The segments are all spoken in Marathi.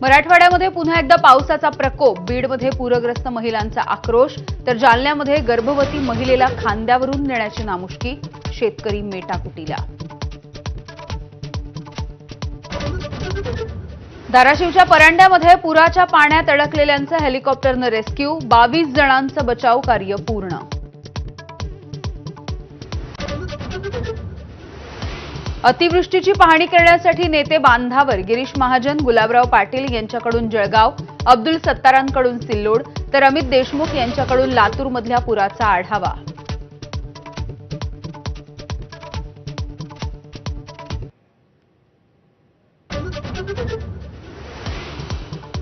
मराठवाड्यामध्ये पुन्हा एकदा पावसाचा प्रकोप. बीडमध्ये पूरग्रस्त महिलांचा आक्रोश, तर जालन्यामध्ये गर्भवती महिलेला खांद्यावरून नेण्याची नामुष्की. शेतकरी मेटाकुटीला. धाराशिवच्या परांड्यामध्ये पुराच्या पाण्यात अडकलेल्यांचं हेलिकॉप्टरनं रेस्क्यू. 22 जणांचं बचाव कार्य पूर्ण. अतिवृष्टीची पाहणी करण्यासाठी नेते बांधावर. गिरीश महाजन, गुलाबराव पाटील यांच्याकडून जळगाव, अब्दुल सत्तारांकडून सिल्लोड, तर अमित देशमुख यांच्याकडून लातूरमधल्या पुराचा आढावा.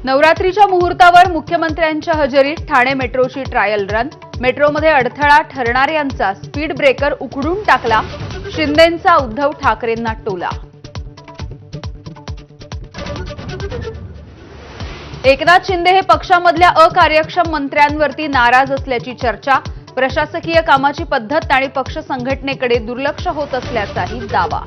नवरात्रीच्या मुहूर्तावर मुख्यमंत्र्यांच्या हजेरीत ठाणे मेट्रोची ट्रायल रन. मेट्रोमध्ये अडथळा ठरणाऱ्यांचा स्पीड ब्रेकर उखडून टाकला. शिंदेंचा उद्धव ठाकरेंना टोला. एकनाथ शिंदे हे पक्षामधल्या अकार्यक्षम मंत्र्यांवरती नाराज असल्याची चर्चा. प्रशासकीय कामाची पद्धत आणि पक्ष संघटनेकडे दुर्लक्ष होत असल्याचाही दावा.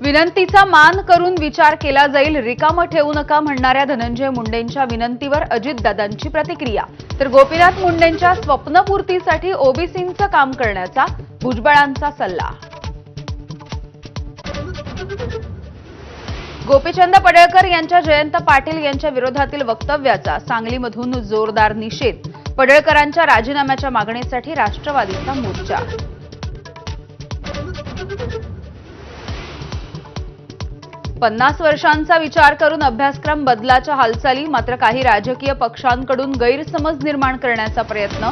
विनंतीचा मान करून विचार केला जाईल. रिकामं ठेवू नका म्हणणाऱ्या धनंजय मुंडेंच्या विनंतीवर अजितदादांची प्रतिक्रिया. तर गोपीनाथ मुंडेंच्या स्वप्नपूर्तीसाठी ओबीसींचं काम करण्याचा भुजबळांचा सल्ला. गोपीचंद पडळकर यांच्या जयंत पाटील यांच्या विरोधातील वक्तव्याचा सांगलीमधून जोरदार निषेध. पडळकरांच्या राजीनाम्याच्या मागणीसाठी राष्ट्रवादीचा मोर्चा. पन्नास वर्षांचा विचार करून अभ्यासक्रम बदलाच्या हालचाली. मात्र काही राजकीय पक्षांकडून गैरसमज निर्माण करण्याचा प्रयत्न.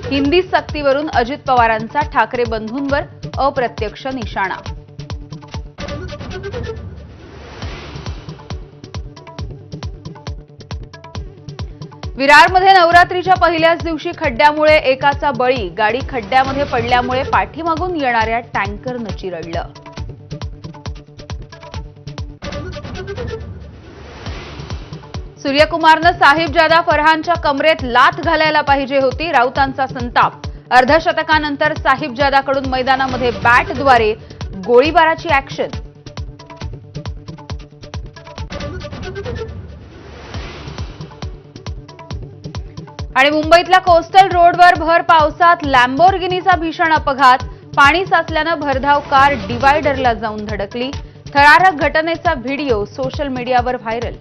हिंदी सक्तीवरून अजित पवारांचा ठाकरे बंधूंवर अप्रत्यक्ष निशाणा. विरारमध्ये नवरात्रीच्या पहिल्याच दिवशी खड्ड्यामुळे एकाचा बळी. गाडी खड्ड्यामध्ये पडल्यामुळे पाठीमागून येणाऱ्या टँकरनं चिरडलं. सूर्यकुमारनं साहिबजादा फरहानच्या कमरेत लाथ घालायला पाहिजे होती. राऊतांचा संताप. अर्धशतकानंतर साहिबजादाकडून मैदानामध्ये बॅटद्वारे गोळीबाराची ऍक्शन. आणि मुंबईतल्या कोस्टल रोडवर भर पावसात लॅम्बोर्गिनीचा भीषण अपघात. पाणी साचल्यानं भरधाव कार डिवायडरला जाऊन धडकली. थरारक घटनेचा व्हिडिओ सोशल मीडियावर व्हायरल.